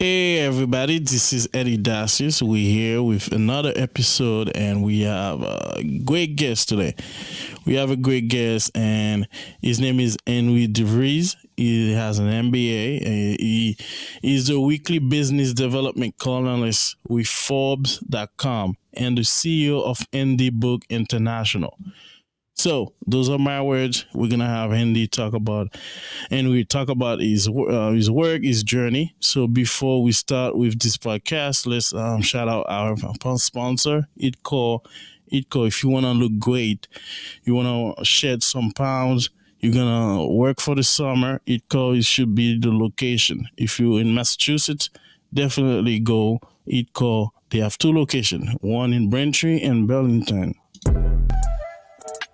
Hey everybody, this is Eddy Dacius. We're here with another episode and we have a great guest today. We have a great guest and his name is Eddy DeVries. He has an MBA. He is a weekly business development columnist with Forbes.com and the CEO of Indie Book International. So those are my words. We're gonna have Andy talk about, and we talk about his work, his journey. So before we start with this podcast, let's shout out our sponsor, Itco. Itco, if you wanna look great, you wanna shed some pounds, you're gonna work for the summer. Itco should be the location. If you're in Massachusetts, definitely go Itco. They have two locations, one in Braintree and Burlington.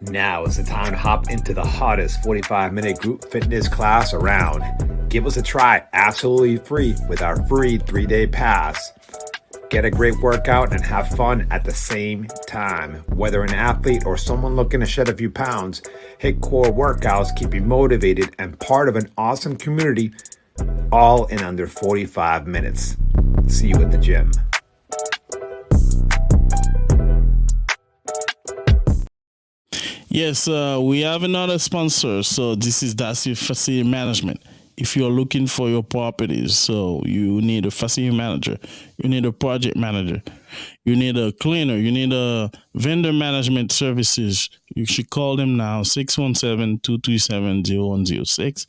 Now is the time to hop into the hottest 45-minute group fitness class around. Give us a try absolutely free with our free 3-day pass. Get a great workout and have fun at the same time. Whether an athlete or someone looking to shed a few pounds, hit core workouts keep you motivated and part of an awesome community, all in under 45 minutes. See you at the gym. Yes, we have another sponsor. So this is Dacius Facility Management. If you're looking for your properties, so you need a facility manager, you need a project manager, you need a cleaner, you need a vendor management services, you should call them now, 617-237-0106.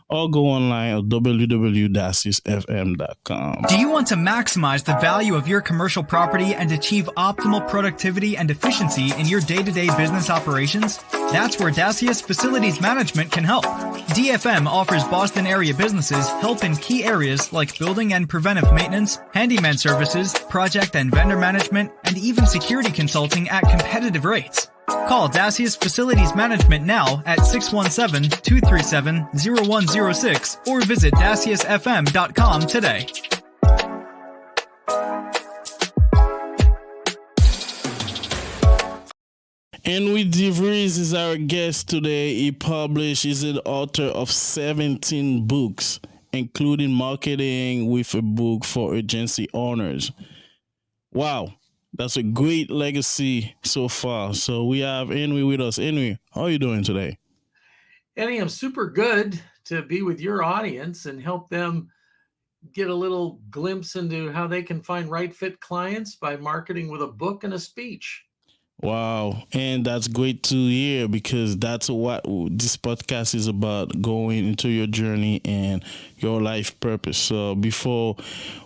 Or go online at www.daciusfm.com. Do you want to maximize the value of your commercial property and achieve optimal productivity and efficiency in your day-to-day business operations? That's where Dacius Facilities Management can help. DFM offers Boston area businesses help in key areas like building and preventive maintenance, handyman services, project and vendor management, and even security consulting at competitive rates. Call Dacius Facilities Management now at 617-237-0106 or visit daciusfm.com today. Eddy DeVries is our guest today. He's an author of 17 books, including Marketing with a Book for Agency Owners. Wow. That's a great legacy so far. So we have Eddy with us. Eddy, how are you doing today? Eddy, I'm super good to be with your audience and help them get a little glimpse into how they can find right fit clients by marketing with a book and a speech. Wow. And that's great to hear because that's what this podcast is about, going into your journey and your life purpose. So before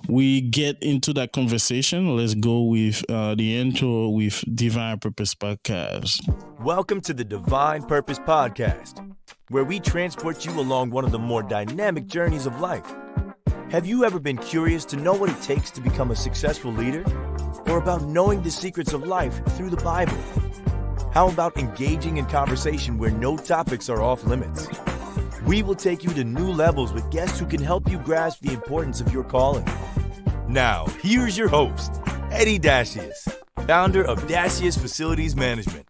we get into that conversation, let's go with the intro with Divine Purpose Podcast. Welcome to the Divine Purpose Podcast, where we transport you along one of the more dynamic journeys of life. Have you ever been curious to know what it takes to become a successful leader? Or about knowing the secrets of life through the Bible? How about engaging in conversation where no topics are off limits? We will take you to new levels with guests who can help you grasp the importance of your calling. Now, here's your host, Eddy Dacius, founder of Dacius Facilities Management.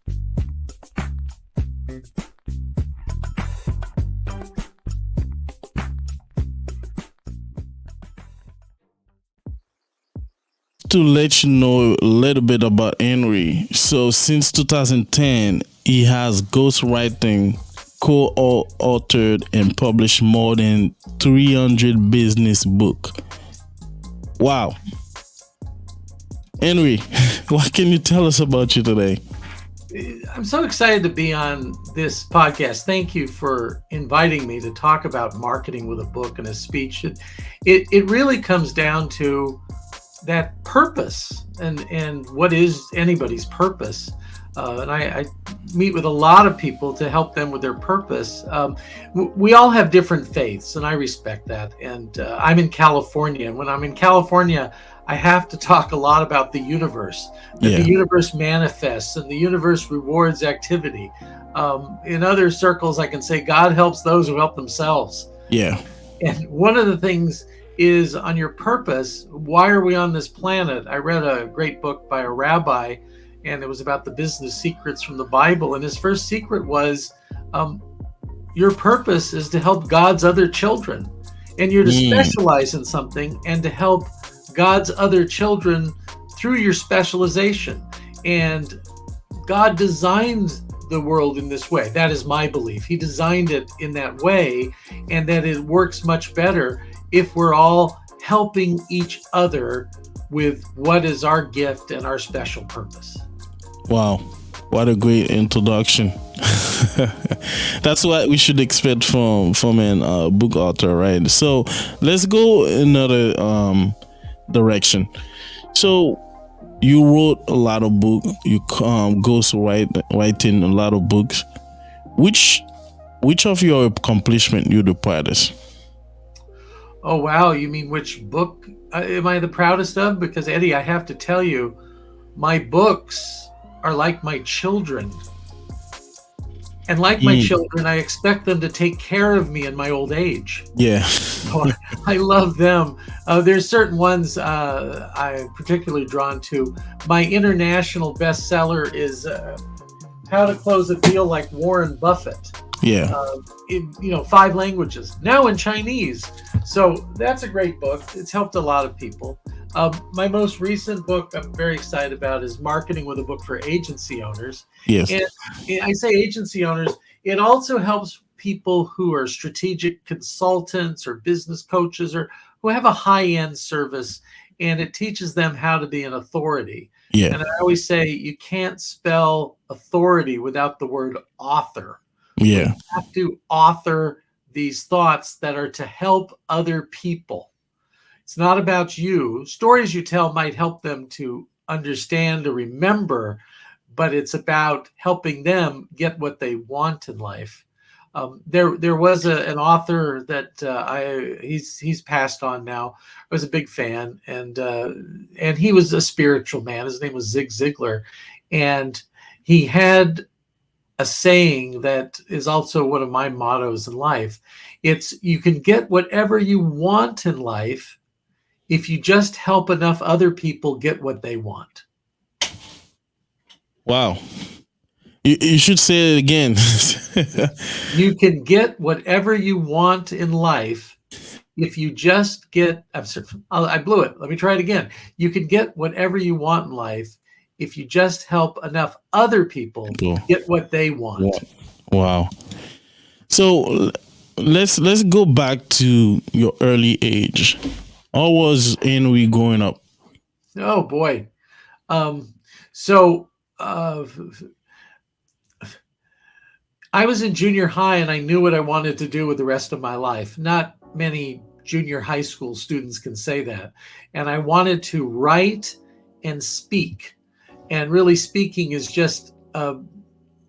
To let you know a little bit about Eddy. So since 2010, he has ghostwriting, co-authored, and published more than 300 business books. Wow. Eddy, what can you tell us about you today? I'm so excited to be on this podcast. Thank you for inviting me to talk about marketing with a book and a speech. It really comes down to that purpose and what is anybody's purpose. And I meet with a lot of people to help them with their purpose. We all have different faiths, and I respect that. And I'm in California. And when I'm in California, I have to talk a lot about the universe, that the universe manifests and the universe rewards activity. In other circles, I can say God helps those who help themselves. Yeah. And one of the things is on your purpose. Why are we on this planet? I read a great book by a rabbi, and it was about the business secrets from the Bible. And his first secret was, your purpose is to help God's other children. and you're to specialize in something and to help God's other children through your specialization. And God designed the world in this way. That is my belief. He designed it in that way, and that it works much better if we're all helping each other with what is our gift and our special purpose. Wow, what a great introduction. That's what we should expect from a book author, right? So let's go another direction. So you wrote a lot of books. You writing a lot of books. Which of your accomplishment you the proudest? Oh wow, you mean which book am I the proudest of? Because Eddie, I have to tell you, my books are like my children. And like my children, I expect them to take care of me in my old age. Yeah. So I love them. There's certain ones I'm particularly drawn to. My international bestseller is How to Close a Deal Like Warren Buffett. Yeah. In 5 languages, now in Chinese. So that's a great book. It's helped a lot of people. My most recent book I'm very excited about is Marketing with a Book for Agency Owners. Yes. And I say agency owners, it also helps people who are strategic consultants or business coaches or who have a high-end service, and it teaches them how to be an authority. Yeah. And I always say you can't spell authority without the word author. Yeah. You have to author these thoughts that are to help other people. It's not about you. Stories you tell might help them to understand or remember, but it's about helping them get what they want in life. There was an author that he's passed on now. I was a big fan, and he was a spiritual man. His name was Zig Ziglar, and he had a saying that is also one of my mottos in life. It's, you can get whatever you want in life if you just help enough other people get what they want. Wow. You should say it again. You can get whatever you want in life if you just get, I blew it. Let me try it again. You can get whatever you want in life if you just help enough other people get what they want. Wow. So let's go back to your early age. How was Henry growing up? Oh boy. I was in junior high and I knew what I wanted to do with the rest of my life. Not many junior high school students can say that. And I wanted to write and speak. And really, speaking is just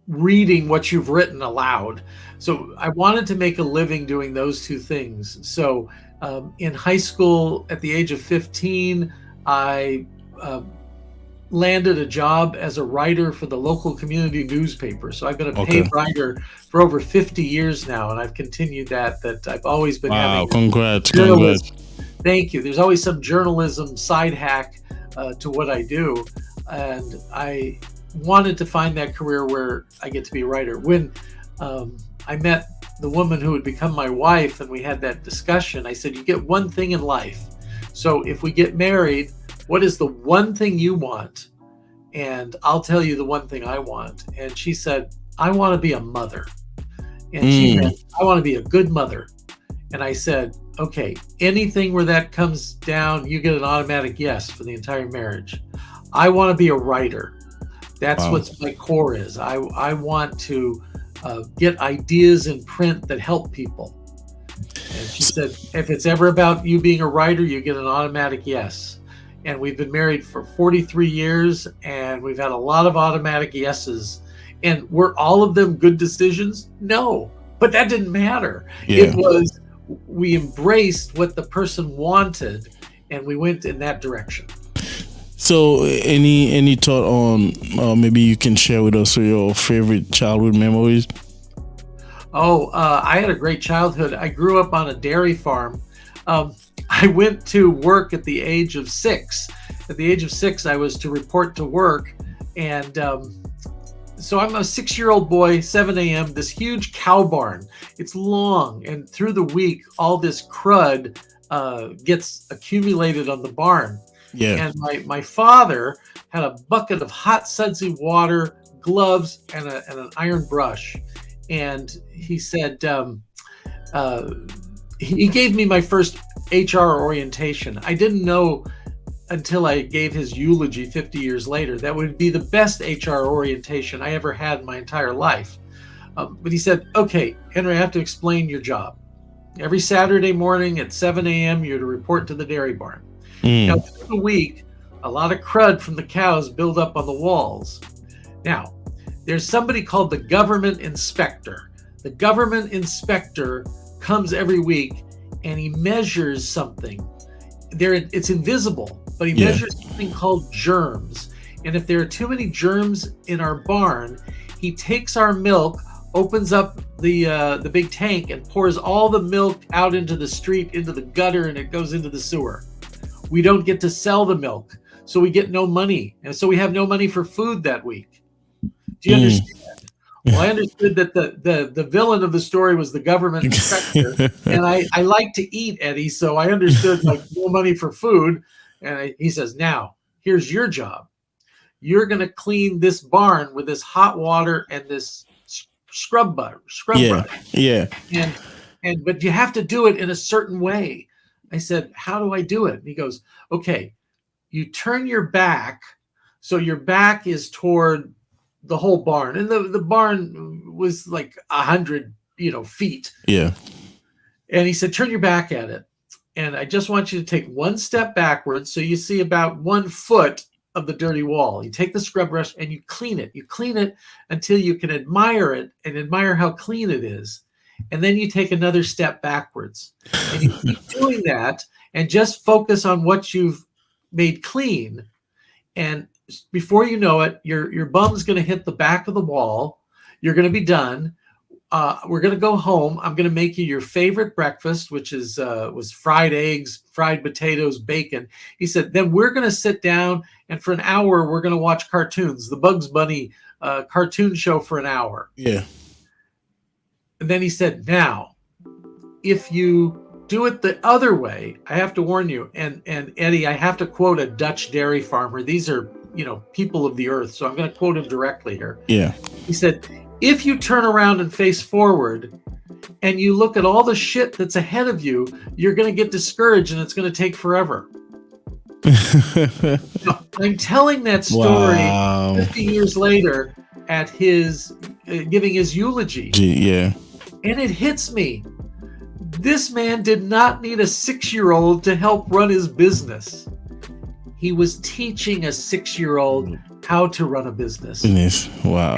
reading what you've written aloud. So I wanted to make a living doing those two things. So in high school, at the age of 15, I landed a job as a writer for the local community newspaper. So I've been a paid writer for over 50 years now, and I've continued that I've always been having. Congrats. Thank you. There's always some journalism side hack to what I do. And I wanted to find that career where I get to be a writer. When I met the woman who would become my wife and we had that discussion, I said, you get one thing in life. So if we get married, what is the one thing you want? And I'll tell you the one thing I want. And she said, I want to be a mother. And she said, I want to be a good mother. And I said, okay, anything where that comes down, you get an automatic yes for the entire marriage. I want to be a writer. That's what my core is. I want to get ideas in print that help people. And she said, if it's ever about you being a writer, you get an automatic yes. And we've been married for 43 years, and we've had a lot of automatic yeses. And were all of them good decisions? No, but that didn't matter. Yeah. It was, we embraced what the person wanted, and we went in that direction. So any thought on maybe you can share with us your favorite childhood memories? I had a great childhood. I grew up on a dairy farm. I went to work at the age of 6. At the age of 6, I was to report to work, and so I'm a 6-year-old boy, 7 a.m., this huge cow barn. It's long, and through the week, all this crud gets accumulated on the barn. Yeah. And my father had a bucket of hot sudsy water, gloves, and an iron brush. And he said, he gave me my first HR orientation. I didn't know until I gave his eulogy 50 years later that would be the best HR orientation I ever had in my entire life. But he said, okay, Henry, I have to explain your job. Every Saturday morning at 7 a.m., you're to report to the dairy barn. Now, through the week, a lot of crud from the cows build up on the walls. Now, there's somebody called the government inspector. The government inspector comes every week and he measures something. It's invisible, but he measures something called germs. And if there are too many germs in our barn, he takes our milk, opens up the big tank, and pours all the milk out into the street, into the gutter, and it goes into the sewer. We don't get to sell the milk, so we get no money. And so we have no money for food that week. Do you understand? Well, I understood that the villain of the story was the government inspector, and I like to eat, Eddie, so I understood like no money for food. And he says, now, here's your job. You're going to clean this barn with this hot water and this scrub brush. Yeah. But you have to do it in a certain way. I said, how do I do it? And he goes, okay, you turn your back. So your back is toward the whole barn. And the barn was like 100, feet. Yeah. And he said, turn your back at it. And I just want you to take one step backwards. So you see about 1 foot of the dirty wall. You take the scrub brush and you clean it. You clean it until you can admire it and admire how clean it is. And then you take another step backwards. And you keep doing that and just focus on what you've made clean. And before you know it, your bum's going to hit the back of the wall. You're going to be done. We're going to go home. I'm going to make you your favorite breakfast, which was fried eggs, fried potatoes, bacon. He said, then we're going to sit down, and for an hour, we're going to watch cartoons, the Bugs Bunny cartoon show for an hour. Yeah. And then he said, now, if you do it the other way, I have to warn you, and Eddie, I have to quote a Dutch dairy farmer. These are, people of the earth, so I'm going to quote him directly here. Yeah. He said, if you turn around and face forward and you look at all the shit that's ahead of you, you're going to get discouraged and it's going to take forever. Now, I'm telling that story 50 years later at his giving his eulogy. Yeah. And it hits me. This man did not need a 6-year-old to help run his business. He was teaching a 6-year-old how to run a business. Wow.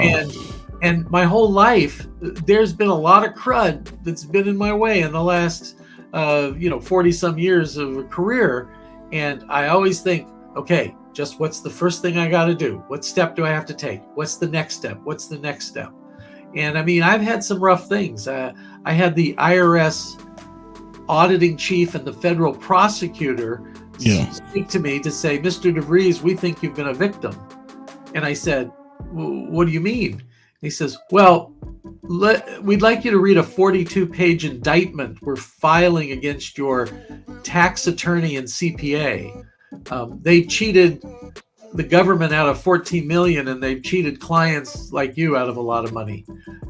And my whole life, there's been a lot of crud that's been in my way in the last, 40 some years of a career. And I always think, okay, just what's the first thing I got to do? What step do I have to take? What's the next step? What's the next step? And I mean, I've had some rough things. I had the IRS auditing chief and the federal prosecutor speak to me to say, Mr. DeVries, we think you've been a victim. And I said, what do you mean? He says, well, we'd like you to read a 42-page indictment we're filing against your tax attorney and CPA. They've cheated the government out of $14 million, and they've cheated clients like you out of a lot of money.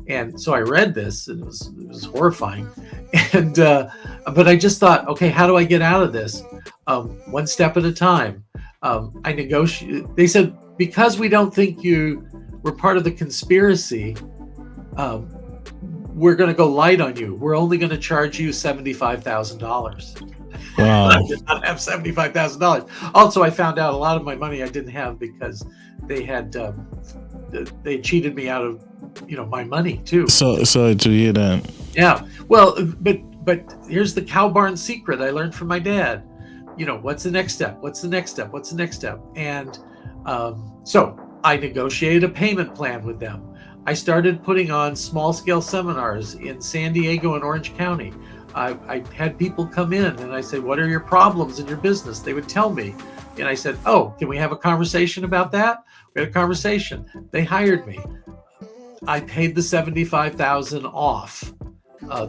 And so I read this, and it was horrifying. And but I just thought, okay, how do I get out of this? One step at a time. I negotiated. They said, because we don't think you were part of the conspiracy, we're going to go light on you. We're only going to charge you $75,000. Wow. I did not have $75,000. Also, I found out a lot of my money I didn't have because they had they cheated me out of my money too. So sorry to hear that. Yeah. Well, but here's the cow barn secret I learned from my dad. What's the next step? What's the next step? What's the next step? And so I negotiated a payment plan with them. I started putting on small-scale seminars in San Diego and Orange County. I had people come in and I said, what are your problems in your business? They would tell me. And I said, oh, can we have a conversation about that? We had a conversation. They hired me. I paid the $75,000 off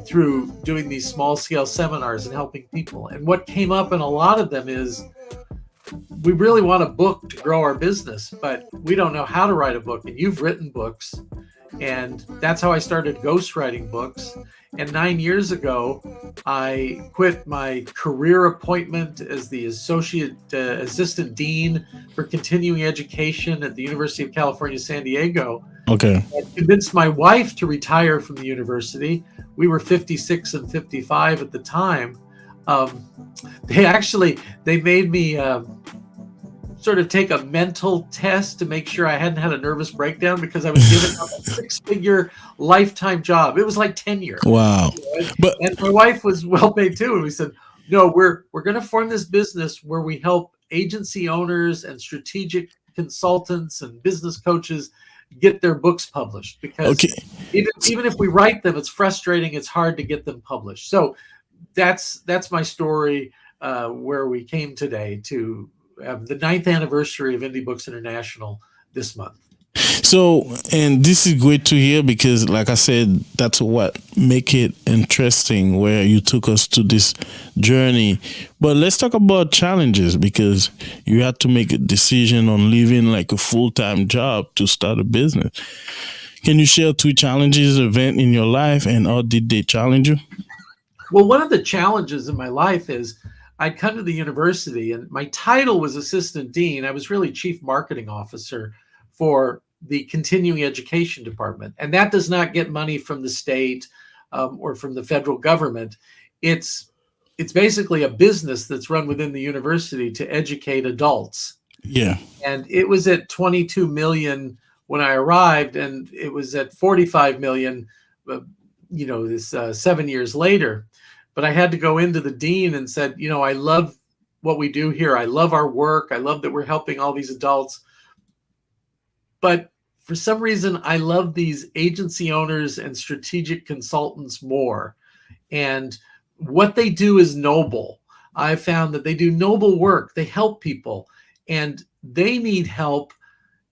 through doing these small scale seminars and helping people. And what came up in a lot of them is, we really want a book to grow our business, but we don't know how to write a book. And you've written books. And that's how I started ghostwriting books. And 9 years ago, I quit my career appointment as the assistant dean for continuing education at the University of California, San Diego. Okay. I convinced my wife to retire from the university. We were 56 and 55 at the time. They made me sort of take a mental test to make sure I hadn't had a nervous breakdown, because I was given a 6-figure lifetime job. It was like tenure. Wow. And my wife was well paid too. And we said, no, we're going to form this business where we help agency owners and strategic consultants and business coaches get their books published, because even if we write them, it's frustrating. It's hard to get them published. So that's my story, where we came today to the 9th anniversary of Indie Books International this month. So, and this is great to hear, because like I said, that's what make it interesting, where you took us to this journey. But let's talk about challenges, because you had to make a decision on leaving like a full-time job to start a business. Can you share 2 challenges event in your life, and how did they challenge you? Well, one of the challenges in my life is I'd come to the university, and my title was assistant dean. I was really chief marketing officer for the continuing education department. And that does not get money from the state or from the federal government. It's basically a business that's run within the university to educate adults. Yeah. And it was at 22 million when I arrived, and it was at 45 million, 7 years later. But I had to go into the dean and said, I love what we do here. I love our work. I love that we're helping all these adults. But for some reason, I love these agency owners and strategic consultants more. And what they do is noble. I found that they do noble work. They help people, and they need help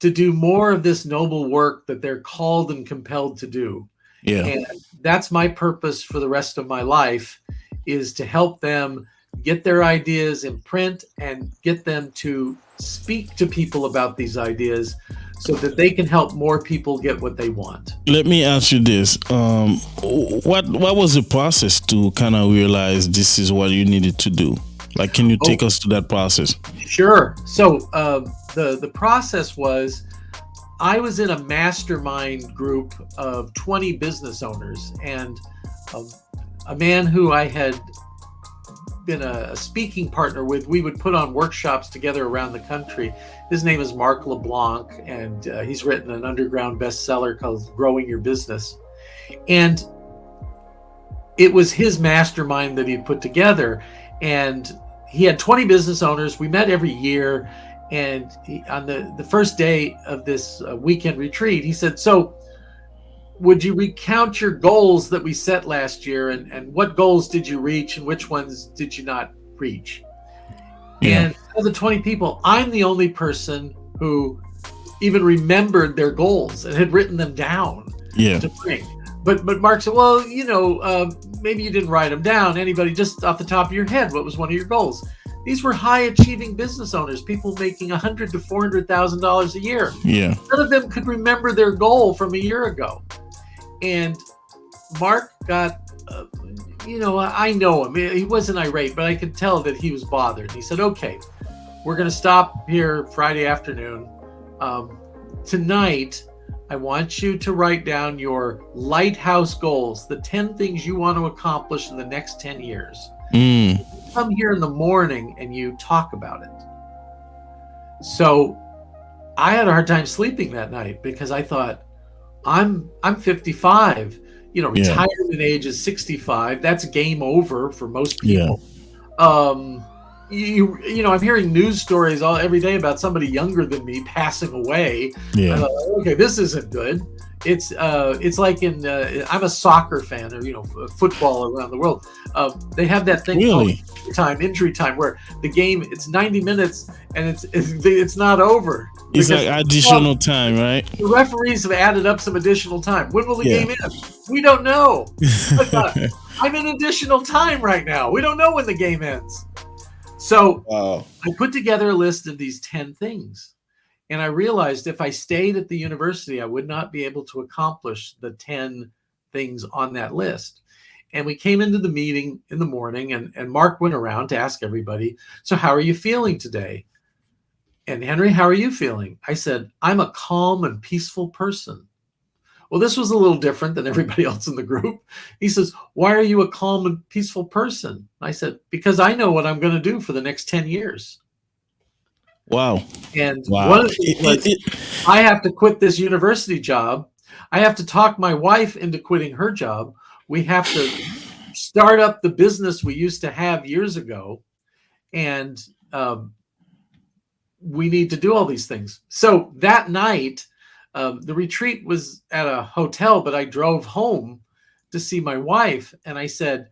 to do more of this noble work that they're called and compelled to do. Yeah. And that's my purpose for the rest of my life, is to help them get their ideas in print and get them to speak to people about these ideas so that they can help more people get what they want. Let me ask you this. What was the process to kind of realize this is what you needed to do? Like, can you take us to that process? Sure. So the process was, I was in a mastermind group of 20 business owners, and a man who I had been a speaking partner with. We would put on workshops together around the country. His name is Mark LeBlanc, and he's written an underground bestseller called Growing Your Business. And it was his mastermind that he'd put together. And he had 20 business owners. We met every year. And on the first day of this weekend retreat, he said, so would you recount your goals that we set last year, and what goals did you reach and which ones did you not reach? Yeah. And of the 20 people, I'm the only person who even remembered their goals and had written them down to bring. But Mark said, well, maybe you didn't write them down. Anybody, just off the top of your head, what was one of your goals? These were high-achieving business owners, people making $100,000 to $400,000 a year. Yeah. None of them could remember their goal from a year ago. And Mark got, I know him. He wasn't irate, but I could tell that he was bothered. He said, okay, we're going to stop here Friday afternoon. Tonight, I want you to write down your lighthouse goals, the 10 things you want to accomplish in the next 10 years. Come here in the morning and you talk about it. So I had a hard time sleeping that night, because I thought, I'm 55, retirement age is 65. That's game over for most people. Yeah. I'm hearing news stories every day about somebody younger than me passing away. Yeah. I thought, okay, this isn't good. It's like in I'm a soccer fan, or football around the world. They have that thing called injury time, where the game, it's 90 minutes and it's not over. It's like additional time, right? The referees have added up some additional time. When will the game end? We don't know. I'm in additional time right now. We don't know when the game ends. So I put together a list of these 10 things. And I realized if I stayed at the university, I would not be able to accomplish the 10 things on that list. And we came into the meeting in the morning, and Mark went around to ask everybody, so how are you feeling today? And Henry, how are you feeling? I said, I'm a calm and peaceful person. Well, this was a little different than everybody else in the group. He says, why are you a calm and peaceful person? I said, because I know what I'm going to do for the next 10 years. Wow. And one of the things was, I have to quit this university job. I have to talk my wife into quitting her job. We have to start up the business we used to have years ago. And we need to do all these things. So that night, the retreat was at a hotel, but I drove home to see my wife. And I said,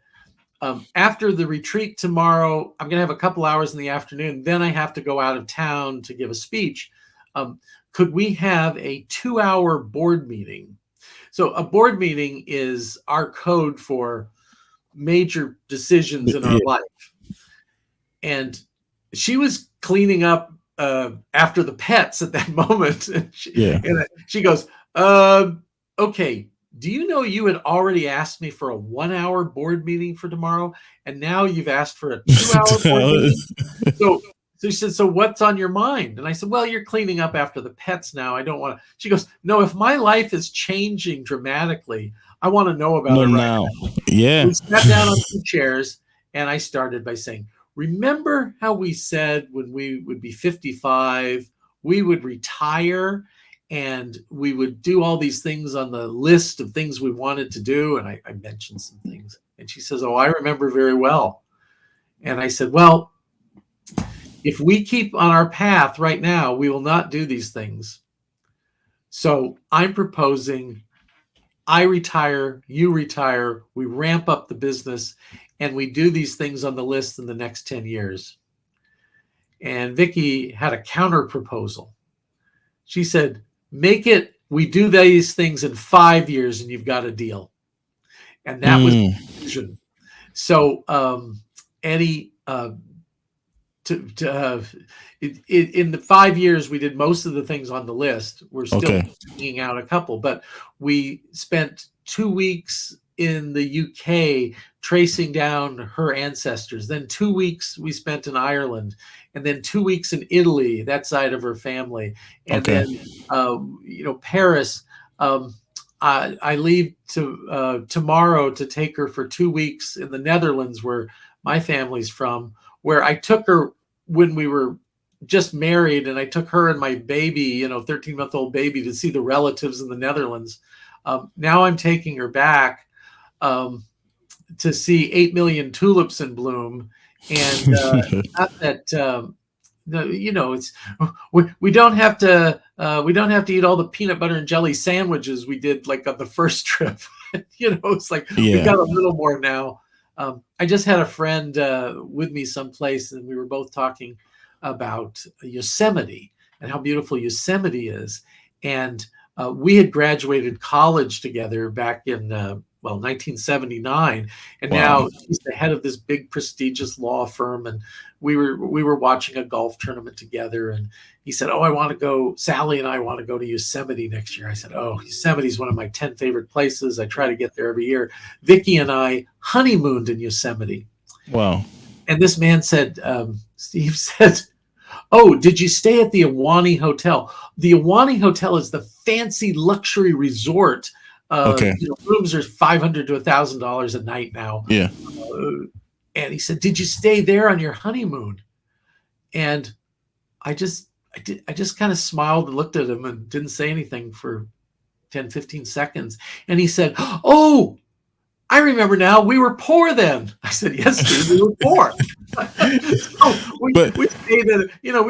after the retreat tomorrow, I'm going to have a couple hours in the afternoon. Then I have to go out of town to give a speech. Could we have a 2-hour board meeting? So a board meeting is our code for major decisions in our life. And she was cleaning up after the pets at that moment. And she goes, okay, do you know you had already asked me for a 1-hour board meeting for tomorrow, and now you've asked for a 2-hour board meeting? So she said, so what's on your mind? And I said, well, you're cleaning up after the pets now. I don't want to. She goes, no, if my life is changing dramatically, I want to know about it right now. Yeah. We sat down on 2 chairs, and I started by saying, remember how we said when we would be 55, we would retire and we would do all these things on the list of things we wanted to do? And I mentioned some things. And she says, oh, I remember very well. And I said, well, if we keep on our path right now, we will not do these things. So I'm proposing I retire, you retire, we ramp up the business, and we do these things on the list in the next 10 years. And Vicki had a counter proposal. She said, we do these things in 5 years and you've got a deal. And that was the vision. So Eddy, in the 5 years, we did most of the things on the list. We're still figuring out a couple, but we spent 2 weeks in the UK tracing down her ancestors. Then 2 weeks we spent in Ireland, and then 2 weeks in Italy, that side of her family. And then, Paris, I leave tomorrow to take her for 2 weeks in the Netherlands, where my family's from, where I took her when we were just married, and I took her and my baby, 13-month-old baby, to see the relatives in the Netherlands. Now I'm taking her back to see 8 million tulips in bloom. And not that, it's we don't have to eat all the peanut butter and jelly sandwiches we did like on the first trip. It's like we got a little more now. I just had a friend with me someplace, and we were both talking about Yosemite and how beautiful Yosemite is. And we had graduated college together back in 1979, and now he's the head of this big prestigious law firm. And we were watching a golf tournament together, and he said, Sally and I want to go to Yosemite next year. I said, Yosemite is one of my 10 favorite places. I try to get there every year. Vicki and I honeymooned in Yosemite. Wow. And this man said, Steve said, oh, did you stay at the Ahwahnee Hotel? The Ahwahnee Hotel is the fancy luxury resort. Rooms are $500 to $1,000 a night now. Yeah. And he said, did you stay there on your honeymoon? And I just kind of smiled and looked at him and didn't say anything for 10, 15 seconds. And he said, oh, I remember now, we were poor then. I said, yes, Steve, we were poor. So we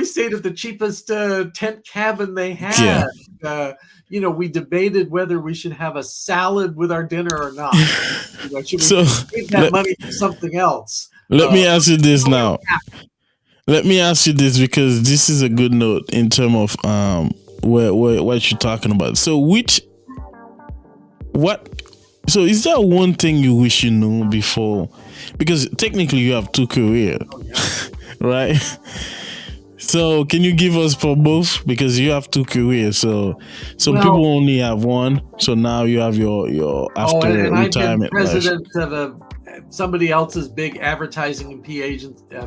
stayed at the cheapest tent cabin they had. We debated whether we should have a salad with our dinner or not. Should we save that money for something else? Let me ask you this now. Let me ask you this, because this is a good note in terms of what you're talking about. So is there one thing you wish you knew before? Because technically you have two careers, right? So can you give us for both? Because you have two careers. So some people only have one. So now you have your after and retirement. I've been president of somebody else's big advertising and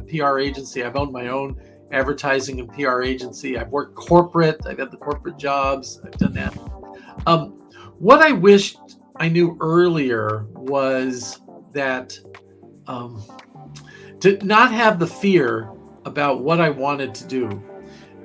PR agency. I've owned my own advertising and PR agency. I've worked corporate. I've had the corporate jobs. I've done that. What I wished I knew earlier was that to not have the fear about what I wanted to do.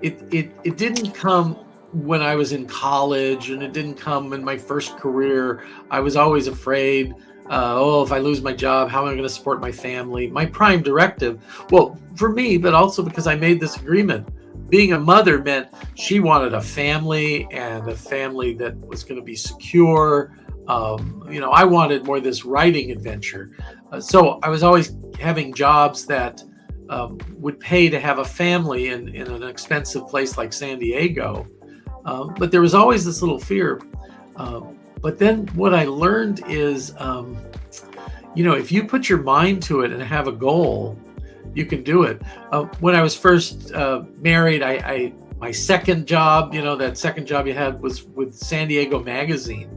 It didn't come when I was in college, and it didn't come in my first career. I was always afraid, if I lose my job, how am I going to support my family? My prime directive, well, for me, but also because I made this agreement, being a mother meant she wanted a family, and a family that was going to be secure. I wanted more this writing adventure. So I was always having jobs that would pay to have a family in an expensive place like San Diego. But there was always this little fear. But then what I learned is, if you put your mind to it and have a goal, you can do it. When I was first married, my second job, that second job you had, was with San Diego Magazine.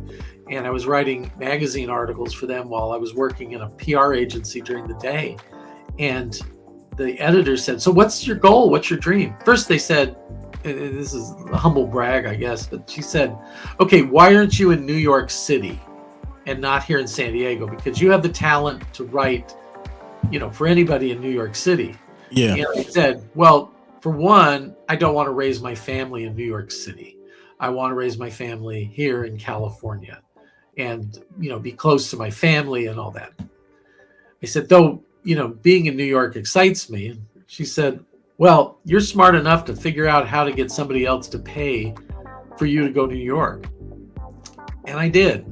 And I was writing magazine articles for them while I was working in a PR agency during the day. And the editor said, so what's your goal? What's your dream? First they said, and this is a humble brag, I guess, but she said, okay, why aren't you in New York City and not here in San Diego? Because you have the talent to write, for anybody in New York City. Yeah. And I said, well, for one, I don't want to raise my family in New York City. I want to raise my family here in California and, be close to my family and all that. I said, though, being in New York excites me. She said, well, you're smart enough to figure out how to get somebody else to pay for you to go to New York. And I did.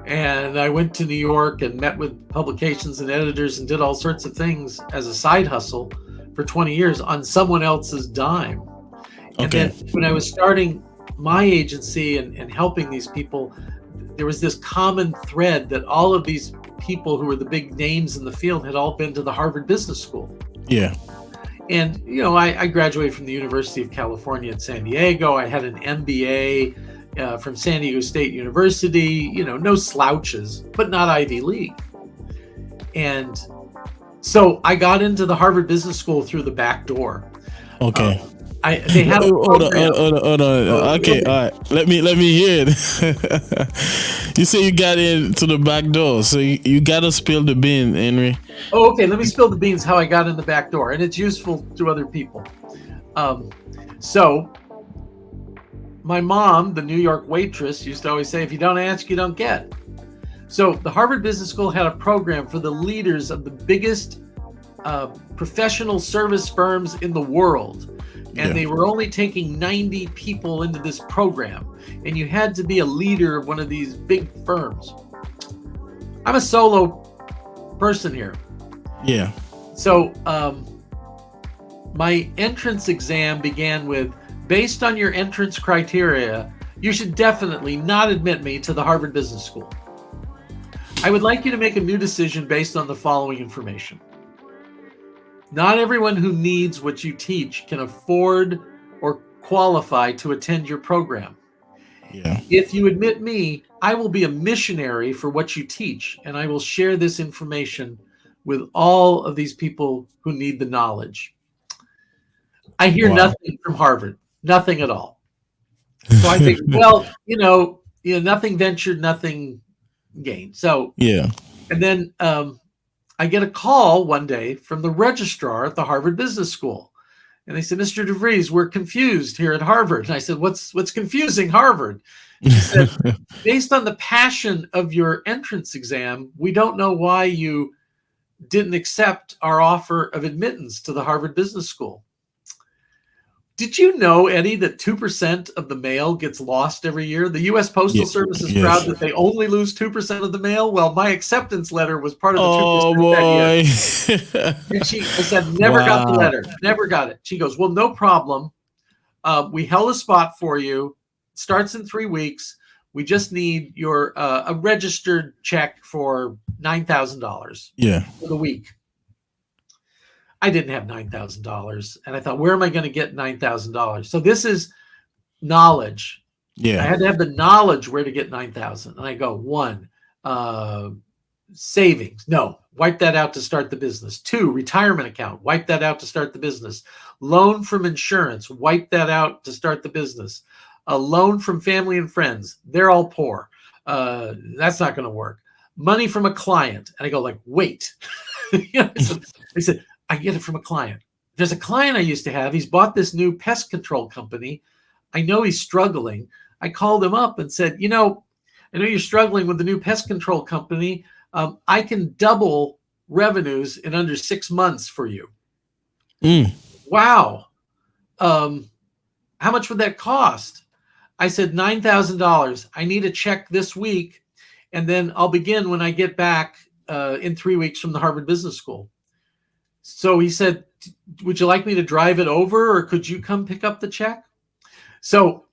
And I went to New York and met with publications and editors and did all sorts of things as a side hustle for 20 years on someone else's dime. And then when I was starting my agency and helping these people, there was this common thread that all of these people who were the big names in the field had all been to the Harvard Business School. Yeah. And, I graduated from the University of California at San Diego. I had an MBA from San Diego State University, no slouches, but not Ivy League. And so I got into the Harvard Business School through the back door. Okay. They have hold on. Okay, all right. Let me hear it. You say you got into the back door, so you got to spill the beans, Henry. Oh, okay. Let me spill the beans how I got in the back door, and it's useful to other people. So my mom, the New York waitress, used to always say, if you don't ask, you don't get. So the Harvard Business School had a program for the leaders of the biggest professional service firms in the world. And they were only taking 90 people into this program. And you had to be a leader of one of these big firms. I'm a solo person here. Yeah. So my entrance exam began with, based on your entrance criteria, you should definitely not admit me to the Harvard Business School. I would like you to make a new decision based on the following information. Not everyone who needs what you teach can afford or qualify to attend your program. Yeah. If you admit me, I will be a missionary for what you teach, and I will share this information with all of these people who need the knowledge. I hear nothing from Harvard, nothing at all. So I think, well, nothing ventured, nothing gained. So yeah. And then I get a call one day from the registrar at the Harvard Business School. And they said, Mr. DeVries, we're confused here at Harvard. And I said, what's confusing Harvard? She said, based on the passion of your entrance exam, we don't know why you didn't accept our offer of admittance to the Harvard Business School. Did you know, Eddie, that 2% of the mail gets lost every year? The U.S. Postal Service is proud that they only lose 2% of the mail. Well, my acceptance letter was part of the 2% that year. And I said, never got the letter. Never got it. She goes, well, no problem. We held a spot for you. It starts in 3 weeks. We just need your a registered check for $9,000 for the week. I didn't have $9,000. And I thought, where am I going to get $9,000? So this is knowledge. I had to have the knowledge where to get $9,000. And I go, 1, savings. No, wipe that out to start the business. 2, retirement account. Wipe that out to start the business. Loan from insurance. Wipe that out to start the business. A loan from family and friends. They're all poor. That's not going to work. Money from a client. And I go like, wait. I said, I get it from a client. There's a client I used to have. He's bought this new pest control company. I know he's struggling. I called him up and said, I know you're struggling with the new pest control company. I can double revenues in under 6 months for you. Wow. How much would that cost? I said, $9,000. I need a check this week. And then I'll begin when I get back in 3 weeks from the Harvard Business School. So he said, would you like me to drive it over, or could you come pick up the check? So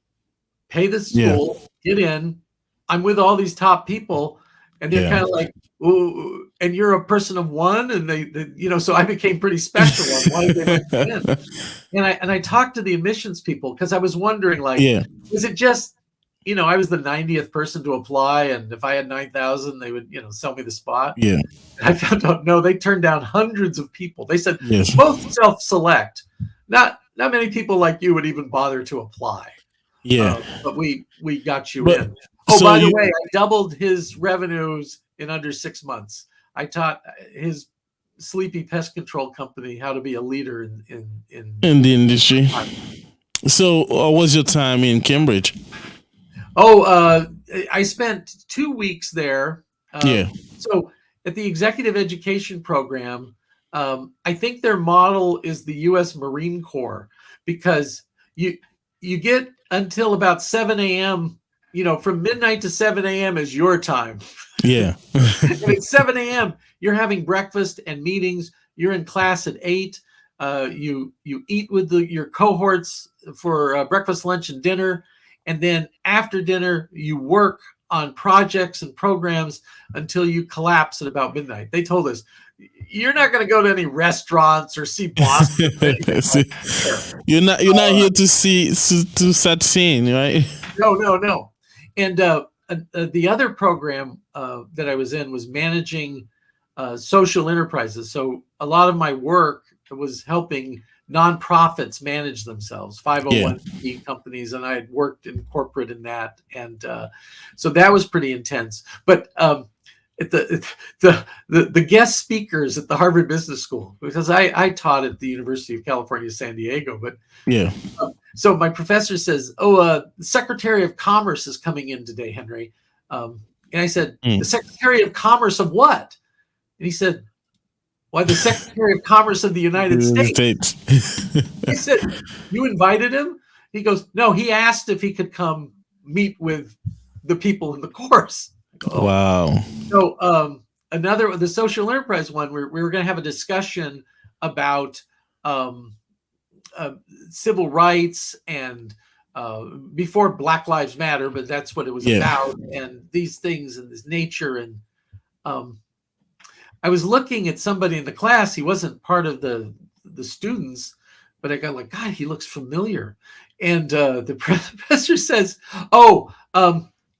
pay the school, get in. I'm with all these top people, and they're kind of like, ooh, and you're a person of one. And they so I became pretty special on why they let me in. And I talked to the admissions people because I was wondering, like, is it just, I was the 90th person to apply, and if I had 9,000, they would, sell me the spot. And I found out, no, they turned down hundreds of people. They said both self-select. Not many people like you would even bother to apply. But we got you in. Oh, so by the way, I doubled his revenues in under 6 months. I taught his sleepy pest control company how to be a leader in the industry. So, what was your time in Cambridge? I spent 2 weeks there. So at the executive education program, I think their model is the U.S. Marine Corps, because you get until about 7 a.m., from midnight to 7 a.m. is your time. And at 7 a.m., you're having breakfast and meetings. You're in class at 8. You eat with your cohorts for breakfast, lunch, and dinner. And then after dinner, you work on projects and programs until you collapse at about midnight. They told us, you're not going to go to any restaurants or see Boston. You're not here to start seeing, right? No. And the other program that I was in was managing social enterprises. So a lot of my work was helping nonprofits manage themselves, 501c companies, and I had worked in corporate in that, and so that was pretty intense. But at the guest speakers at the Harvard Business School, because I taught at the University of California, San Diego, but so my professor says, the Secretary of Commerce is coming in today, Henry, and I said, the Secretary of Commerce of what? And he said, why, the Secretary of Commerce of the United States. I said, you invited him? He goes, no, he asked if he could come meet with the people in the course. Go, wow. So the social enterprise one, we were going to have a discussion about civil rights and before Black Lives Matter, but that's what it was about, and these things and this nature. And I was looking at somebody in the class. He wasn't part of the students, but I got like, God, he looks familiar. And the professor says,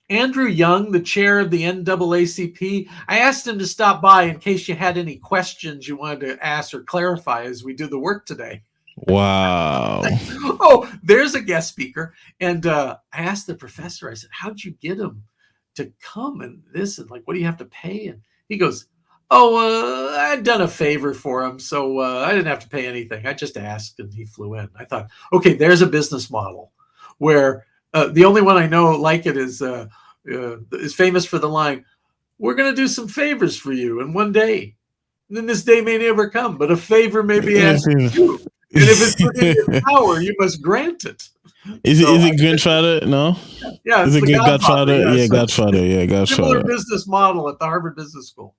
Andrew Young, the chair of the NAACP, I asked him to stop by in case you had any questions you wanted to ask or clarify as we do the work today. Wow. There's a guest speaker. And I asked the professor, I said, how'd you get him to come and this? And like, what do you have to pay? And he goes, I'd done a favor for him, so I didn't have to pay anything. I just asked, and he flew in. I thought, okay, there's a business model where the only one I know like it is famous for the line, "We're going to do some favors for you in one day. And then this day may never come, but a favor may be asked of you. And if it's within your power, you must grant it." Is it grandfather? No. Yeah, Is it's it the Godfather? Godfather. Yeah, So Godfather. Yeah, similar Godfather. business model at the Harvard Business School.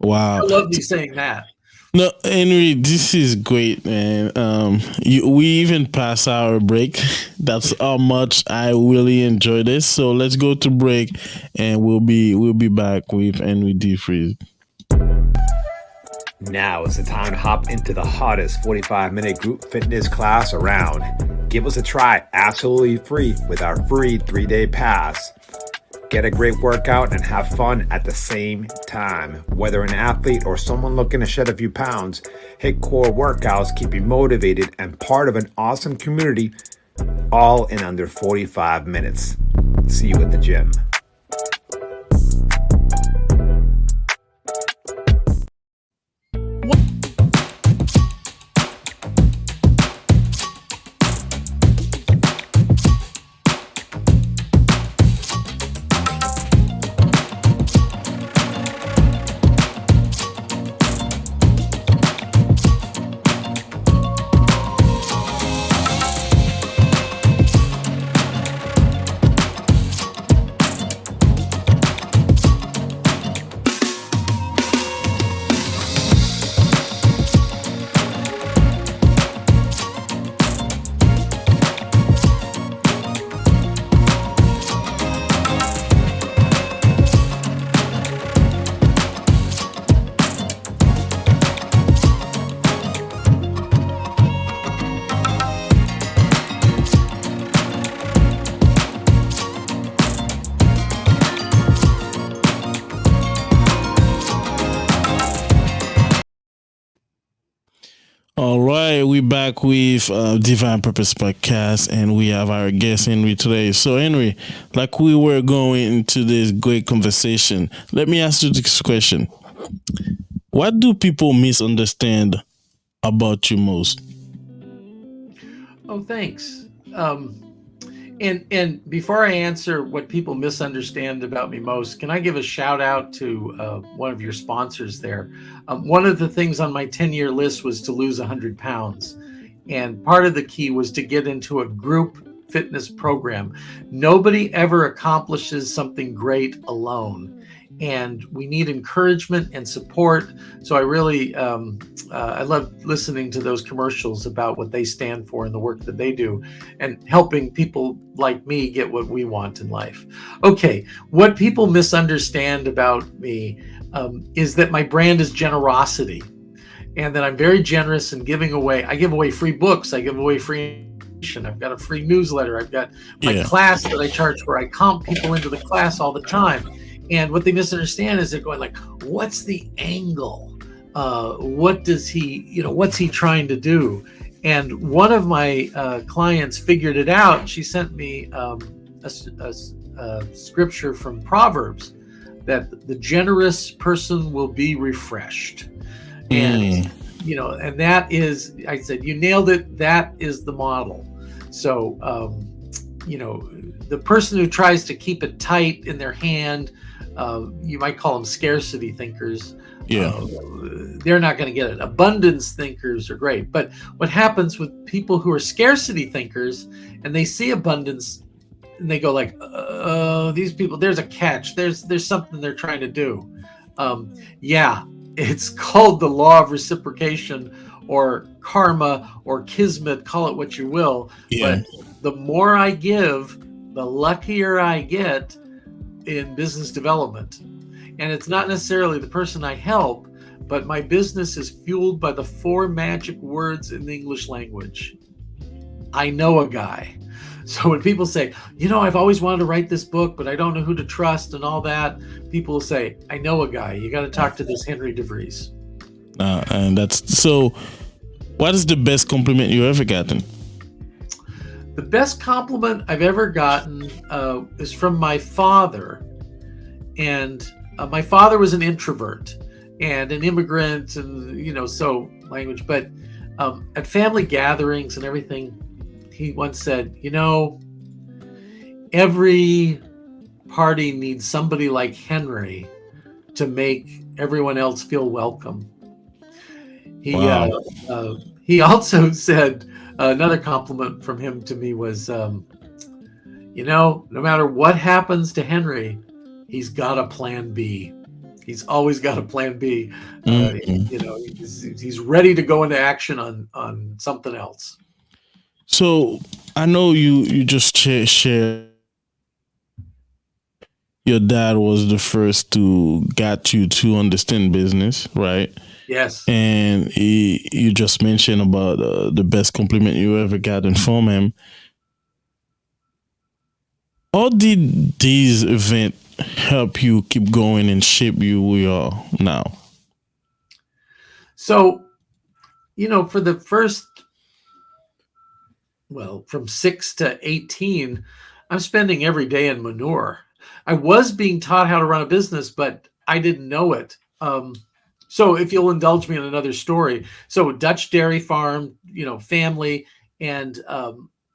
Wow. I love you saying that. No, Henry, this is great, man. We even pass our break. That's how much I really enjoy this. So let's go to break, and we'll be back with Henry DeVries. Now is the time to hop into the hottest 45-minute group fitness class around. Give us a try absolutely free with our free 3-day pass. Get a great workout and have fun at the same time. Whether an athlete or someone looking to shed a few pounds, hit core workouts, keep you motivated and part of an awesome community, all in under 45 minutes. See you at the gym. All right, we're back with Divine Purpose Podcast, and we have our guest Henry today. So, Henry, like we were going into this great conversation, let me ask you this question: what do people misunderstand about you most? Oh, thanks. And before I answer what people misunderstand about me most, can I give a shout out to one of your sponsors there? One of the things on my 10-year list was to lose 100 pounds. And part of the key was to get into a group fitness program. Nobody ever accomplishes something great alone. And we need encouragement and support. So I really, I love listening to those commercials about what they stand for and the work that they do and helping people like me get what we want in life. Okay, what people misunderstand about me is that my brand is generosity and that I'm very generous in giving away. I give away free books. I give away free information. I've got a free newsletter. I've got my class that I charge for. I comp people into the class all the time. And what they misunderstand is they're going like, what's the angle? What does he, what's he trying to do? And one of my clients figured it out. She sent me a scripture from Proverbs that the generous person will be refreshed. And, and that is, I said, you nailed it. That is the model. So, the person who tries to keep it tight in their hand, you might call them scarcity thinkers. They're not going to get it. Abundance thinkers are great. But what happens with people who are scarcity thinkers and they see abundance and they go like, these people, there's a catch. There's something they're trying to do. It's called the law of reciprocation or karma or kismet, call it what you will. But the more I give, the luckier I get in business development. And it's not necessarily the person I help, but my business is fueled by the 4 magic words in the English language. I know a guy. So when people say, I've always wanted to write this book, but I don't know who to trust and all that, people will say, I know a guy. You got to talk to this Henry DeVries. And that's so. What is the best compliment you ever gotten? The best compliment I've ever gotten is from my father. And my father was an introvert. and an immigrant, and so language. But at family gatherings and everything, he once said, every party needs somebody like Henry to make everyone else feel welcome. Wow. He also said, another compliment from him to me was, no matter what happens to Henry, he's got a plan B. He's always got a plan B. He's ready to go into action on something else. So I know you just share your dad was the first to get you to understand business, right? Yes. And you just mentioned about the best compliment you ever gotten from him. How did these events help you keep going and shape you who you are now? So, for the first, from 6 to 18, I'm spending every day in manure. I was being taught how to run a business, but I didn't know it. So if you'll indulge me in another story. So Dutch dairy farm, family. And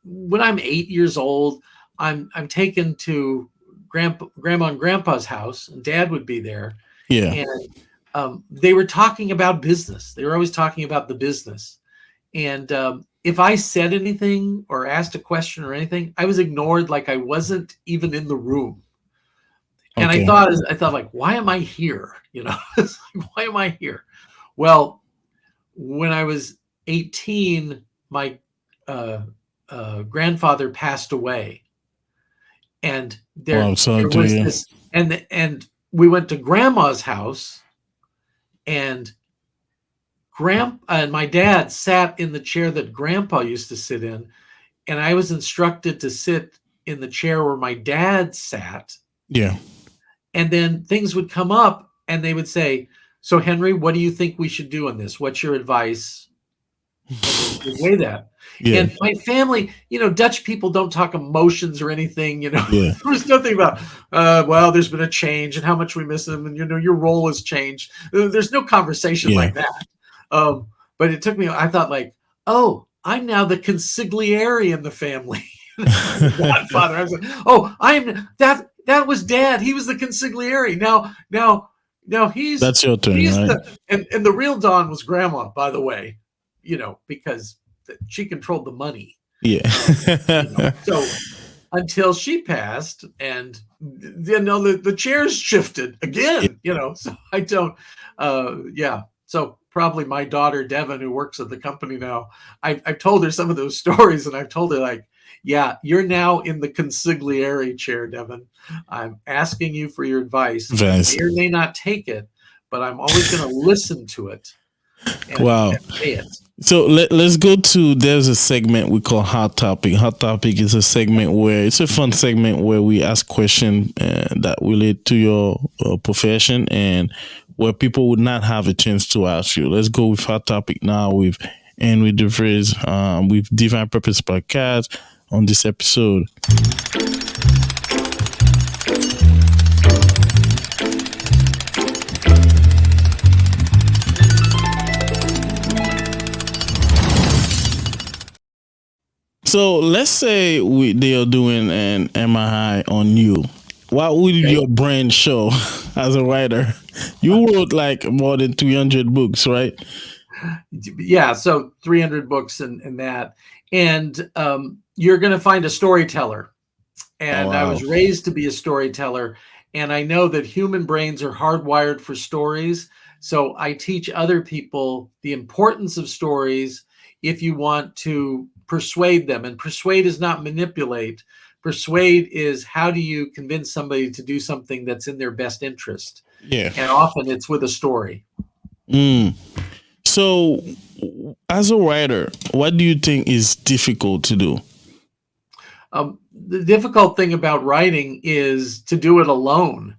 when I'm 8 years old, I'm taken to grandma and grandpa's house, and dad would be there. Yeah. And they were talking about business. They were always talking about the business. And if I said anything or asked a question or anything, I was ignored, like I wasn't even in the room. And Okay. I thought like, why am I here? It's like, why am I here? Well, when I was 18, my grandfather passed away, and there was this, and we went to grandma's house, and my dad sat in the chair that grandpa used to sit in, and I was instructed to sit in the chair where my dad sat. Yeah. And then things would come up and they would say, so Henry, what do you think we should do on this? What's your advice? Weigh that. Yeah. And my family, Dutch people don't talk emotions or anything, Yeah. There was nothing about, there's been a change and how much we miss them. And, your role has changed. There's no conversation like that. But it took me, I thought like, oh, I'm now the consigliere in the family. Godfather. I was like, oh, that was dad. He was the consigliere. Now he's, that's your turn, right? And the real Don was grandma, by the way, because she controlled the money. Yeah. So until she passed, and the chairs shifted again, so I don't, So probably my daughter, Devin, who works at the company now, I've told her some of those stories, and I've told her like, yeah, you're now in the consigliere chair, Devin. I'm asking you for your advice. I may or may not take it, but I'm always going to listen to it. Wow. So let's go to, there's a segment we call Hot Topic. Hot Topic is a segment where, it's a fun segment where we ask questions that relate to your profession and where people would not have a chance to ask you. Let's go with Hot Topic now with Eddy Dacius, with Divine Purpose Podcast on this episode. So let's say they are doing an MRI on you. What would your brain show as a writer? You wrote like more than 300 books, right? Yeah, so 300 books and that. And you're going to find a storyteller. And I was raised to be a storyteller. And I know that human brains are hardwired for stories. So I teach other people the importance of stories if you want to persuade them. And persuade is not manipulate. Persuade is, how do you convince somebody to do something that's in their best interest? Yeah. And often it's with a story. So as a writer, what do you think is difficult to do? The difficult thing about writing is to do it alone.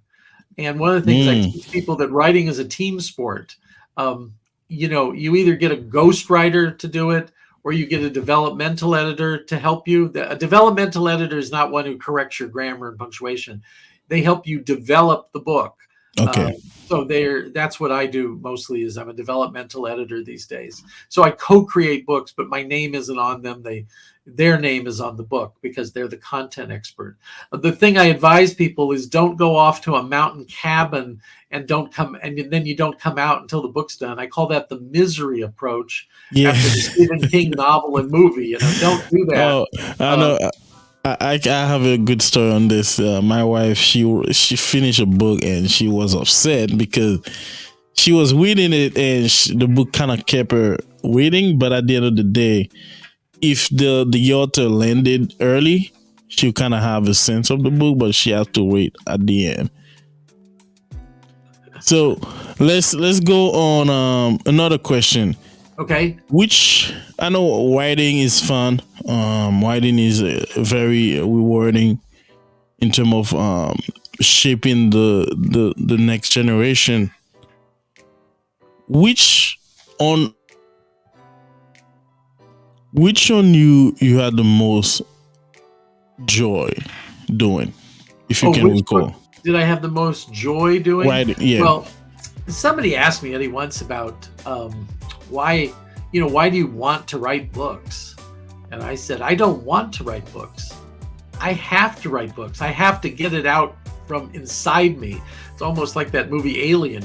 And one of the things I teach people, that writing is a team sport. You either get a ghostwriter to do it, or you get a developmental editor to help you. A developmental editor is not one who corrects your grammar and punctuation. They help you develop the book. Okay. So that's what I do mostly. Is I'm a developmental editor these days. So I co-create books, but my name isn't on them. Their name is on the book because they're the content expert. The thing I advise people is don't go off to a mountain cabin and then you don't come out until the book's done. I call that the misery approach. Yeah. After the Stephen King novel and movie, don't do that. Oh, I know. I have a good story on this. My wife, she finished a book and she was upset because she was reading it and the book kind of kept her waiting. But at the end of the day, if the author landed early, she'll kind of have a sense of the book, but she has to wait at the end. So let's go on another question. Okay. Which I know writing is fun. Writing is very rewarding in terms of shaping the next generation. Which one you had the most joy doing, if you can recall? Book did I have the most joy doing? Writing, yeah. Well, somebody asked me, Eddie, once about why do you want to write books? And I said, I don't want to write books. I have to write books. I have to get it out from inside me. It's almost like that movie Alien,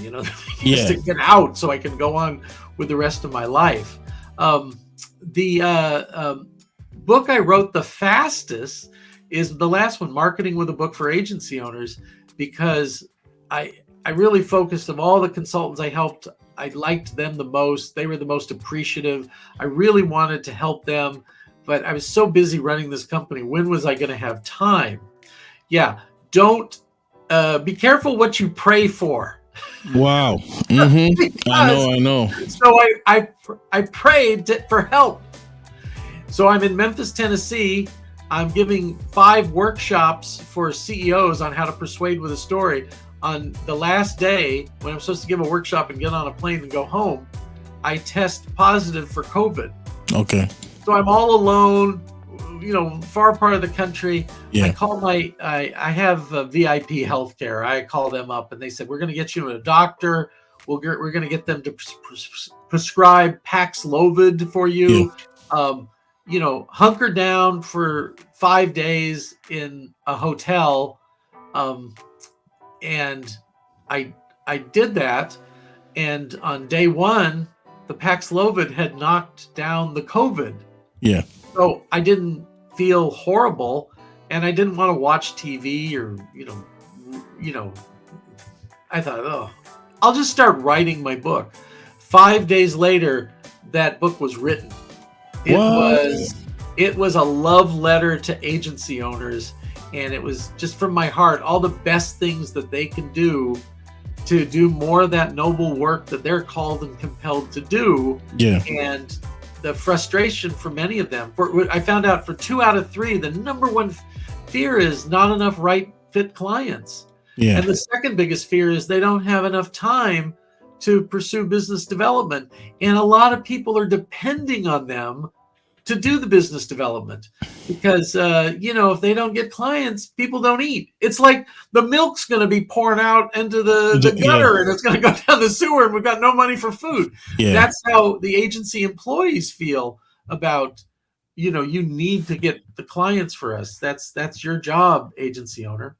just to get out so I can go on with the rest of my life. The book I wrote the fastest is the last one, Marketing with a Book for Agency Owners, because I really focused of all the consultants I helped. I liked them the most. They were the most appreciative. I really wanted to help them, but I was so busy running this company. When was I going to have time? Yeah. Don't be careful what you pray for. Wow. Mm-hmm. I know. So I prayed for help. So I'm in Memphis, Tennessee. I'm giving 5 workshops for CEOs on how to persuade with a story. On the last day, when I'm supposed to give a workshop and get on a plane and go home, I test positive for COVID. Okay. So I'm all alone, far part of the country. Yeah. I call I have VIP healthcare. I call them up and they said, we're going to get you to a doctor. We're going to get them to prescribe Paxlovid for you. Yeah. Hunker down for 5 days in a hotel. And I did that. And on day 1, the Paxlovid had knocked down the COVID. Yeah. So I didn't feel horrible, and I didn't want to watch TV or, I thought, I'll just start writing my book. 5 days later, that book was written. It was a love letter to agency owners, and it was just from my heart, all the best things that they can do to do more of that noble work that they're called and compelled to do. Yeah. And the frustration for many of them, I found out for 2 out of 3, the number one fear is not enough right fit clients. Yeah. And the second biggest fear is they don't have enough time to pursue business development. And a lot of people are depending on them to do the business development because, if they don't get clients, people don't eat. It's like the milk's going to be pouring out into the gutter and it's going to go down the sewer and we've got no money for food. Yeah. That's how the agency employees feel about, you need to get the clients for us. That's your job, agency owner.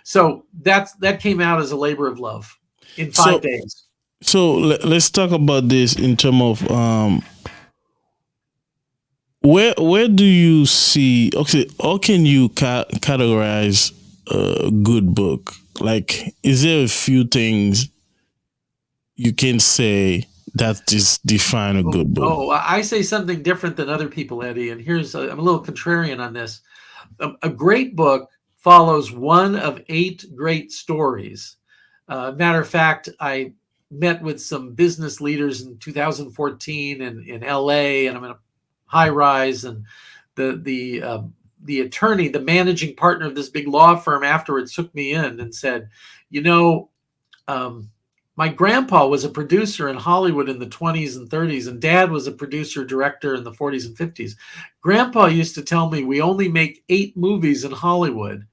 So that came out as a labor of love in 5 days. So let's talk about this in terms of, where do you see? Okay, how can you categorize a good book? Like, is there a few things you can say that is define a good book? Oh, I say something different than other people, Eddie. And I'm a little contrarian on this. A great book follows one of 8 great stories. Matter of fact, I met with some business leaders in 2014 in LA, and I'm in a high rise, and the attorney, the managing partner of this big law firm, afterwards took me in and said, my grandpa was a producer in Hollywood in the 20s and 30s, and Dad was a producer director in the 40s and 50s. Grandpa used to tell me we only make 8 movies in Hollywood,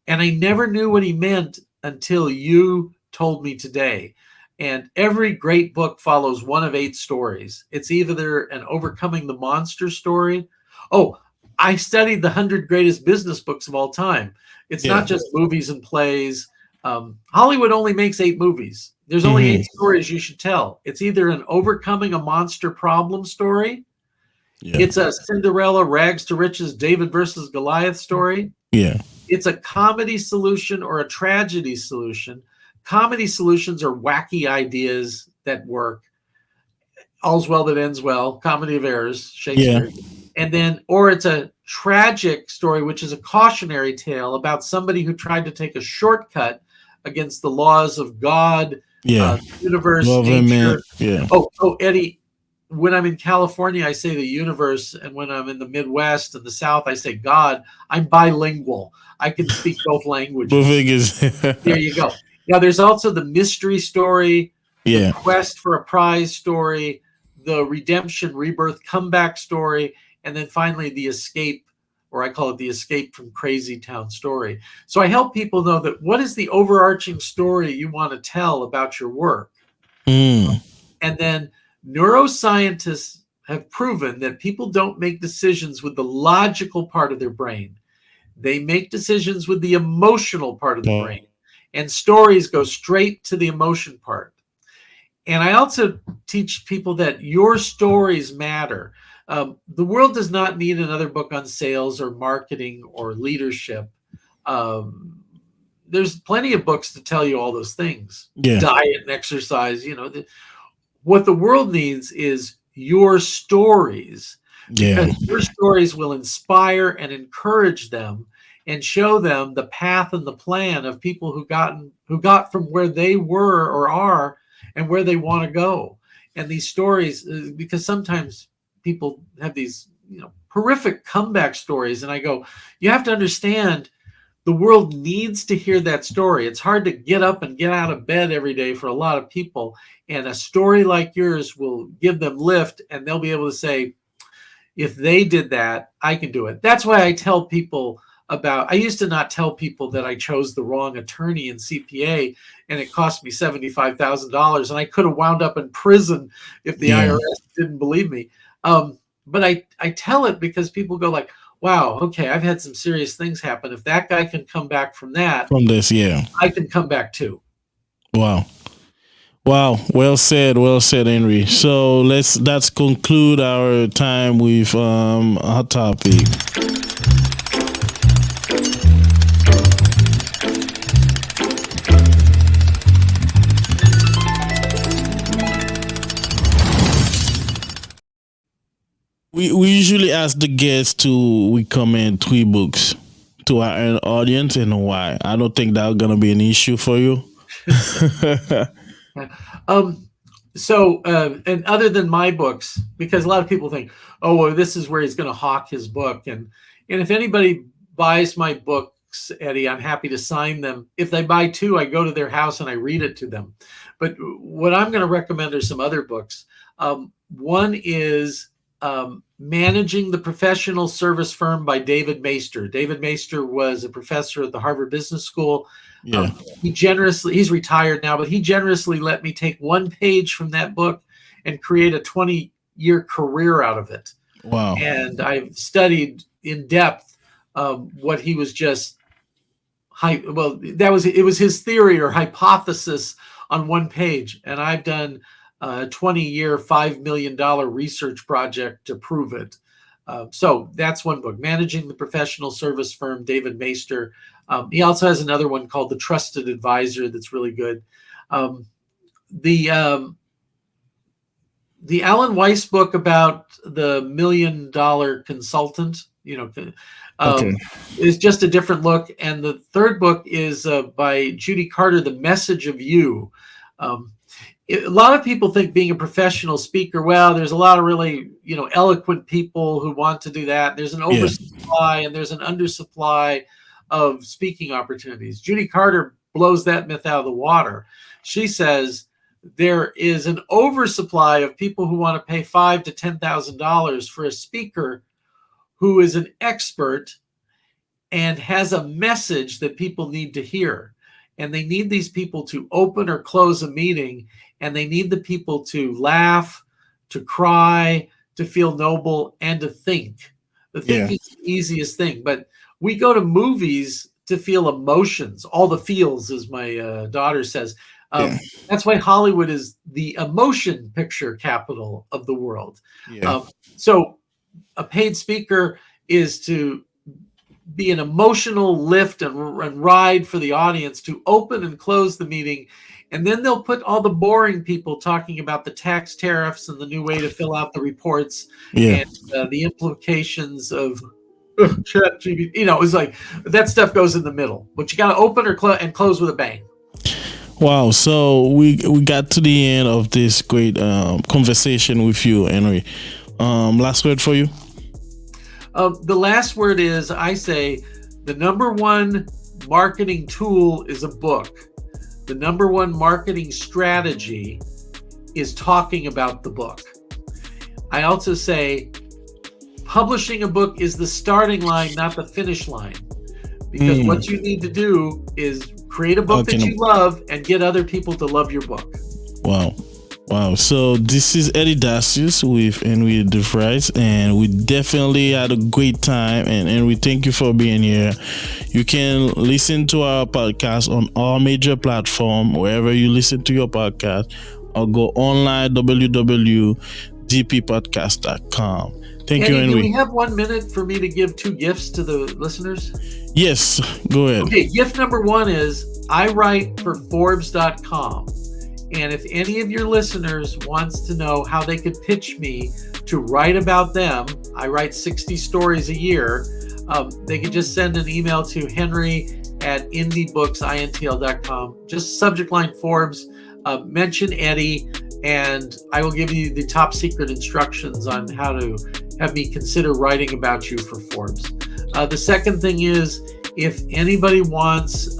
and I never knew what he meant until you told me today. And every great book follows one of 8 stories. It's either an overcoming the monster story. Oh, I studied the 100 greatest business books of all time. It's not just movies and plays. Hollywood only makes 8 movies. There's only 8 stories you should tell. It's either an overcoming a monster problem story. Yeah. It's a Cinderella rags to riches David versus Goliath story. Yeah. It's a comedy solution or a tragedy solution. Comedy solutions are wacky ideas that work. All's well that ends well. Comedy of errors, Shakespeare. Yeah. And then, or it's a tragic story, which is a cautionary tale about somebody who tried to take a shortcut against the laws of God, universe, nature. Yeah. Oh, Eddie, when I'm in California, I say the universe. And when I'm in the Midwest and the South, I say God. I'm bilingual. I can speak both languages. There you go. Now, there's also the mystery story, the quest for a prize story, the redemption, rebirth, comeback story, and then finally the escape, or I call it the escape from crazy town story. So I help people know that what is the overarching story you want to tell about your work? And then neuroscientists have proven that people don't make decisions with the logical part of their brain. They make decisions with the emotional part of the brain. And stories go straight to the emotion part. And I also teach people that your stories matter. The world does not need another book on sales or marketing or leadership. There's plenty of books to tell you all those things. Diet and exercise. What the world needs is your stories. Because your stories will inspire and encourage them and show them the path and the plan of people who got from where they were or are and where they want to go. And these stories, because sometimes people have these, horrific comeback stories. And I go, you have to understand the world needs to hear that story. It's hard to get up and get out of bed every day for a lot of people. And a story like yours will give them lift, and they'll be able to say, if they did that, I can do it. That's why I tell people I used to not tell people that I chose the wrong attorney in CPA and it cost me $75,000 and I could have wound up in prison if the IRS didn't believe me. But I tell it because people go like, wow, okay, I've had some serious things happen. If that guy can come back from this, I can come back too. Wow. Well said, Henry. So let's conclude our time with our topic. We usually ask the guests to recommend 3 books to our audience, and why. I don't think that's gonna be an issue for you. And other than my books, because a lot of people think, oh, well, this is where he's going to hawk his book. And if anybody buys my books, Eddie, I'm happy to sign them. If they buy 2, I go to their house and I read it to them. But what I'm going to recommend are some other books. One is Managing the Professional Service Firm by David Maister. David Maister was a professor at the Harvard Business School. He's retired now, but he generously let me take 1 page from that book and create a 20-year career out of it. Wow. And I've studied in depth what he was it was his theory or hypothesis on 1 page. And I've done a 20-year, $5 million research project to prove it. So that's one book, Managing the Professional Service Firm, David Maister. He also has another one called The Trusted Advisor that's really good. The Alan Weiss book about the $1 million consultant, is just a different look. And the third book is by Judy Carter, The Message of You. A lot of people think being a professional speaker, well, there's a lot of really, eloquent people who want to do that. There's an oversupply and there's an undersupply of speaking opportunities. Judy Carter blows that myth out of the water. She says there is an oversupply of people who want to pay $5,000 to $10,000 for a speaker who is an expert and has a message that people need to hear. and they need these people to open or close a meeting, and they need the people to laugh, to cry, to feel noble, and to think. The thinking is the easiest thing, but we go to movies to feel emotions, all the feels, as my daughter says. That's why Hollywood is the emotion picture capital of the world. So a paid speaker is to be an emotional lift and ride for the audience to open and close the meeting. And then they'll put all the boring people talking about the tax tariffs and the new way to fill out the reports and the implications of ChatGPT. It's like that stuff goes in the middle, but you got to open or close with a bang. Wow. So we got to the end of this great conversation with you, Henry. Last word for you? The last word is, I say, the number one marketing tool is a book. The number one marketing strategy is talking about the book. I also say publishing a book is the starting line, not the finish line. Because what you need to do is create a book that you love and get other people to love your book. Wow. So this is Eddy Dacius with Henry DeVries, and we definitely had a great time. And we thank you for being here. You can listen to our podcast on all major platforms, wherever you listen to your podcast, or go online, www.DPPodcast.com. Thank you, Henry. Do we have 1 minute for me to give 2 gifts to the listeners? Yes, go ahead. Okay, gift number 1 is I write for Forbes.com. And if any of your listeners wants to know how they could pitch me to write about them, I write 60 stories a year. They could just send an email to henry@indiebooksintl.com. Just subject line Forbes, mention Eddy, and I will give you the top secret instructions on how to have me consider writing about you for Forbes. The second thing is, if anybody wants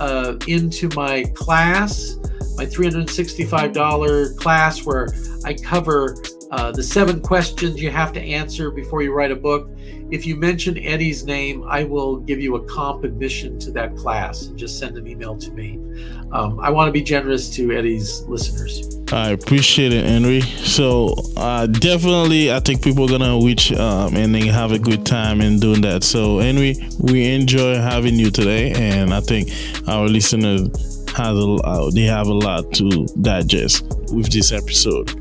into my class, my $365 class where I cover the 7 questions you have to answer before you write a book. If you mention Eddy's name, I will give you a comp admission to that class, and just send an email to me. I want to be generous to Eddy's listeners. I appreciate it, Henry. So definitely, I think people are going to reach and they have a good time in doing that. So Henry, we enjoy having you today, and I think our listeners they have a lot to digest with this episode.